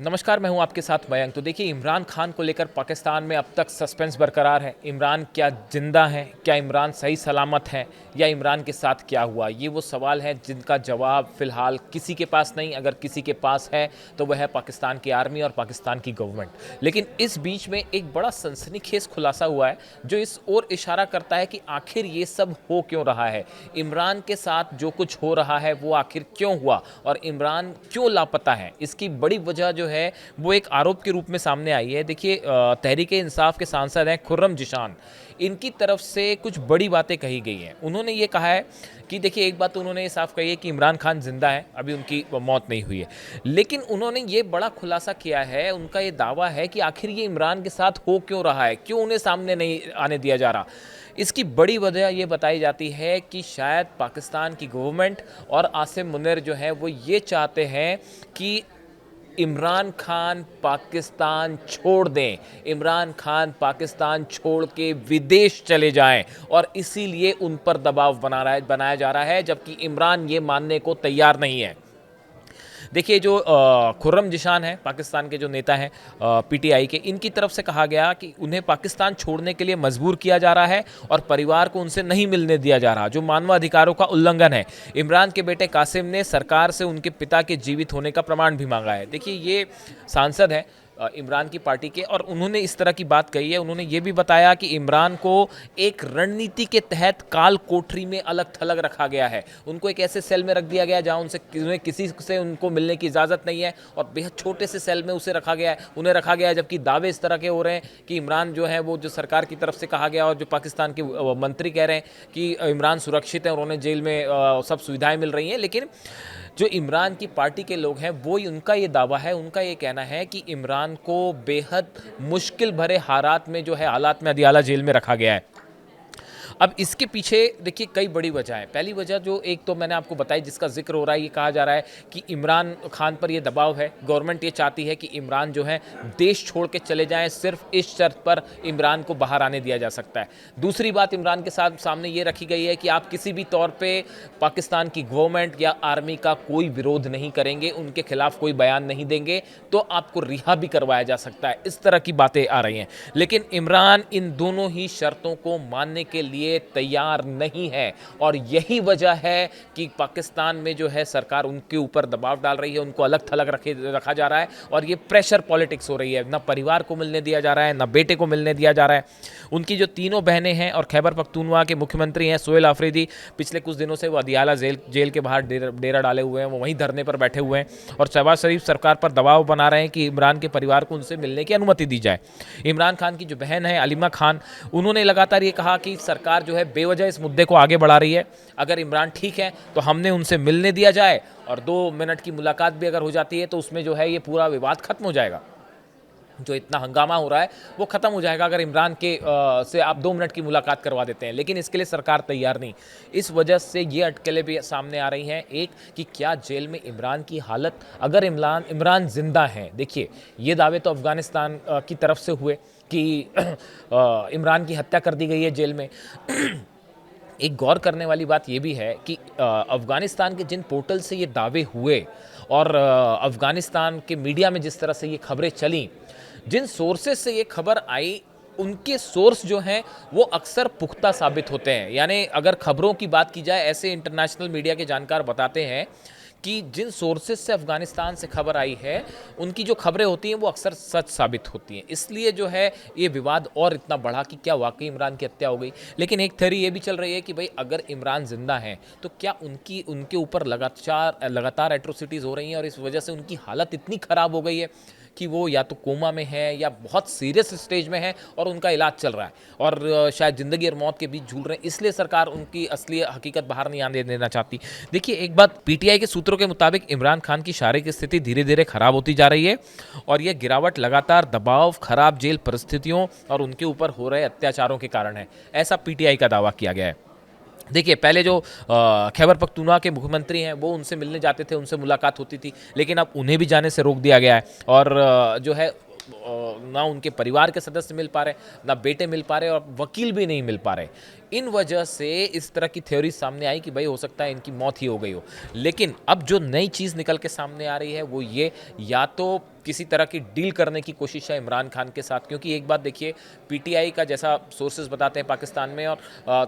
नमस्कार, मैं हूं आपके साथ मयंक। तो देखिए, इमरान खान को लेकर पाकिस्तान में अब तक सस्पेंस बरकरार है। इमरान क्या जिंदा हैं? क्या इमरान सही सलामत हैं? या इमरान के साथ क्या हुआ? ये वो सवाल हैं जिनका जवाब फ़िलहाल किसी के पास नहीं। अगर किसी के पास है तो वह है पाकिस्तान की आर्मी और पाकिस्तान की गवर्नमेंट। लेकिन इस बीच में एक बड़ा सनसनीखेज खुलासा हुआ है जो इस ओर इशारा करता है कि आखिर ये सब हो क्यों रहा है। इमरान के साथ जो कुछ हो रहा है वो आखिर क्यों हुआ और इमरान क्यों लापता है, इसकी बड़ी वजह जो है वो एक आरोप के रूप में सामने आई है। देखिए, तहरीक इंसाफ के सांसद हैं खुर्रम जिशान, इनकी तरफ से कुछ बड़ी बातें कही गई हैं। उन्होंने ये कहा है कि देखिए, एक बात तो उन्होंने ये साफ कही है कि इमरान खान जिंदा है, अभी उनकी मौत नहीं हुई है। लेकिन उन्होंने ये बड़ा खुलासा किया है, उनका ये दावा है कि आखिर ये इमरान के साथ हो क्यों रहा है, क्यों उन्हें सामने नहीं आने दिया जा रहा। इसकी बड़ी वजह ये बताई जाती है कि शायद पाकिस्तान की गवर्नमेंट और आसिम मुनीर जो है वो ये चाहते हैं कि इमरान खान पाकिस्तान छोड़ दें, इमरान खान पाकिस्तान छोड़ के विदेश चले जाएं, और इसीलिए उन पर दबाव बनाया जा रहा है, जबकि इमरान ये मानने को तैयार नहीं है। देखिए, जो खुर्रम जिशान है, पाकिस्तान के जो नेता हैं पीटीआई के, इनकी तरफ से कहा गया कि उन्हें पाकिस्तान छोड़ने के लिए मजबूर किया जा रहा है और परिवार को उनसे नहीं मिलने दिया जा रहा, जो मानवाधिकारों का उल्लंघन है। इमरान के बेटे कासिम ने सरकार से उनके पिता के जीवित होने का प्रमाण भी मांगा है। देखिए, ये सांसद है इमरान की पार्टी के, और उन्होंने इस तरह की बात कही है। उन्होंने ये भी बताया कि इमरान को एक रणनीति के तहत काल कोठरी में अलग थलग रखा गया है। उनको एक ऐसे सेल में रख दिया गया है जहां उन्हें किसी से उनको मिलने की इजाज़त नहीं है, और बेहद छोटे से सेल में उन्हें रखा गया है। जबकि दावे इस तरह के हो रहे हैं कि इमरान जो है वो, जो सरकार की तरफ से कहा गया और जो पाकिस्तान के मंत्री कह रहे हैं कि इमरान सुरक्षित है और उन्हें जेल में सब सुविधाएं मिल रही हैं। लेकिन जो इमरान की पार्टी के लोग हैं वो, उनका ये दावा है, उनका ये कहना है कि इमरान को बेहद मुश्किल भरे हालात में अदियाला जेल में रखा गया है। अब इसके पीछे देखिए कई बड़ी वजह है। पहली वजह जो एक तो मैंने आपको बताई, जिसका जिक्र हो रहा है, ये कहा जा रहा है कि इमरान खान पर ये दबाव है। गवर्नमेंट ये चाहती है कि इमरान जो है देश छोड़ के चले जाएं, सिर्फ इस शर्त पर इमरान को बाहर आने दिया जा सकता है। दूसरी बात इमरान के साथ सामने ये रखी गई है कि आप किसी भी तौर पे पाकिस्तान की गवर्नमेंट या आर्मी का कोई विरोध नहीं करेंगे, उनके खिलाफ कोई बयान नहीं देंगे तो आपको रिहा भी करवाया जा सकता है। इस तरह की बातें आ रही हैं। लेकिन इमरान इन दोनों ही शर्तों को मानने के लिए तैयार नहीं है, और यही वजह है कि पाकिस्तान में जो है सरकार उनके ऊपर दबाव डाल रही है, उनको अलग थलग रखा जा रहा है, और ये प्रेशर पॉलिटिक्स हो रही है। ना परिवार को मिलने दिया जा रहा है, ना बेटे को मिलने दिया जा रहा है। उनकी जो तीनों बहनें हैं और खैबर पख्तूनवा के मुख्यमंत्री हैं सोहेल आफरीदी, पिछले कुछ दिनों से वो अदियाला जेल के बाहर डेरा डाले हुए हैं, वो वहीं धरने पर बैठे हुए हैं और शहबाज शरीफ सरकार पर दबाव बना रहे हैं कि इमरान के परिवार को उनसे मिलने की अनुमति दी जाए। इमरान खान की जो बहन है अलीमा खान, उन्होंने लगातार ये कहा कि सरकार जो है बेवजह इस मुद्दे को आगे बढ़ा रही है। अगर इमरान ठीक है तो हमने उनसे मिलने दिया जाए, और 2 मिनट की मुलाकात भी अगर हो जाती है तो उसमें जो है ये पूरा विवाद खत्म हो जाएगा। जो इतना हंगामा हो रहा है वो खत्म हो जाएगा अगर इमरान के से आप 2 मिनट की मुलाकात करवा देते हैं। लेकिन इसके लिए सरकार तैयार नहीं। इस वजह से ये अटकलें भी सामने आ रही हैं। एक कि क्या जेल में इमरान की हालत, अगर इमरान जिंदा हैं, देखिए ये दावे तो अफगानिस्तान की तरफ से हुए कि इमरान की हत्या कर दी गई है जेल में। एक गौर करने वाली बात यह भी है कि अफ़गानिस्तान के जिन पोर्टल से ये दावे हुए और अफ़गानिस्तान के मीडिया में जिस तरह से ये खबरें चलीं, जिन सोर्सेज से ये खबर आई, उनके सोर्स जो हैं वो अक्सर पुख्ता साबित होते हैं। यानी अगर खबरों की बात की जाए, ऐसे इंटरनेशनल मीडिया के जानकार बताते हैं कि जिन सोर्सेज से अफ़गानिस्तान से खबर आई है, उनकी जो खबरें होती हैं वो अक्सर सच साबित होती हैं। इसलिए जो है ये विवाद और इतना बढ़ा कि क्या वाकई इमरान की हत्या हो गई। लेकिन एक थ्योरी ये भी चल रही है कि भाई अगर इमरान जिंदा हैं तो क्या उनके ऊपर लगातार एट्रोसिटीज़ हो रही हैं, और इस वजह से उनकी हालत इतनी ख़राब हो गई है कि वो या तो कोमा में है या बहुत सीरियस स्टेज में है और उनका इलाज चल रहा है, और शायद ज़िंदगी और मौत के बीच झूल रहे हैं। इसलिए सरकार उनकी असली हकीकत बाहर नहीं आने देना चाहती। देखिए, एक बात पीटीआई के सूत्रों के मुताबिक इमरान खान की शारीरिक स्थिति धीरे धीरे खराब होती जा रही है, और यह गिरावट लगातार दबाव, खराब जेल परिस्थितियों और उनके ऊपर हो रहे अत्याचारों के कारण है। ऐसा पीटीआई का दावा किया गया है। देखिए, पहले जो खैबर पख्तूनवा के मुख्यमंत्री हैं वो उनसे मिलने जाते थे, उनसे मुलाकात होती थी, लेकिन अब उन्हें भी जाने से रोक दिया गया है। और जो है ना उनके परिवार के सदस्य मिल पा रहे, ना बेटे मिल पा रहे और वकील भी नहीं मिल पा रहे। इन वजह से इस तरह की थ्योरी सामने आई कि भाई हो सकता है इनकी मौत ही हो गई हो। लेकिन अब जो नई चीज़ निकल के सामने आ रही है वो ये, या तो किसी तरह की डील करने की कोशिश है इमरान खान के साथ, क्योंकि एक बात देखिए, पीटीआई का जैसा सोर्सेज बताते हैं पाकिस्तान में, और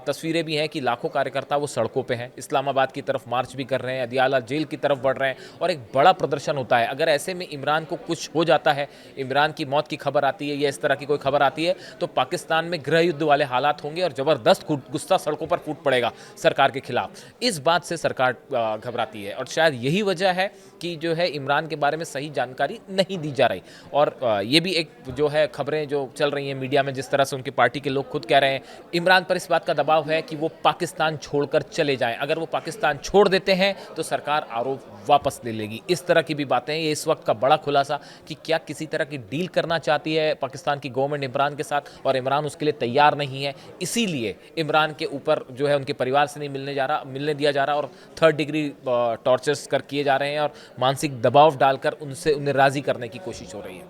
तस्वीरें भी हैं कि लाखों कार्यकर्ता वो सड़कों पे हैं, इस्लामाबाद की तरफ मार्च भी कर रहे हैं, अदियाला जेल की तरफ बढ़ रहे हैं और एक बड़ा प्रदर्शन होता है। अगर ऐसे में इमरान को कुछ हो जाता है, इमरान की मौत की खबर आती है या इस तरह की कोई खबर आती है, तो पाकिस्तान में गृह युद्ध वाले हालात होंगे और ज़बरदस्त गुस्सा सड़कों पर फूट पड़ेगा सरकार के खिलाफ। इस बात से सरकार घबराती है और शायद यही वजह है कि जो है इमरान के बारे में सही जानकारी नहीं दी जा रही। और ये भी एक जो है खबरें जो चल रही हैं मीडिया में, जिस तरह से उनकी पार्टी के लोग खुद कह रहे हैं, इमरान पर इस बात का दबाव है कि वो पाकिस्तान छोड़कर चले जाएं। अगर वो पाकिस्तान छोड़ देते हैं तो सरकार आरोप वापस ले लेगी। इस तरह की भी बातें हैं। ये इस वक्त का बड़ा खुलासा कि क्या किसी तरह की डील करना चाहती है पाकिस्तान की गवर्नमेंट इमरान के साथ और इमरान उसके लिए तैयार नहीं है, इसीलिए इमरान के ऊपर जो है उनके परिवार से नहीं मिलने दिया जा रहा और 3rd डिग्री टॉर्चर्स किए जा रहे हैं और मानसिक दबाव डालकर उन्हें राज़ी करने की कोशिश हो रही है।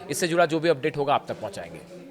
इससे जुड़ा जो भी अपडेट होगा आप तक पहुंचाएंगे।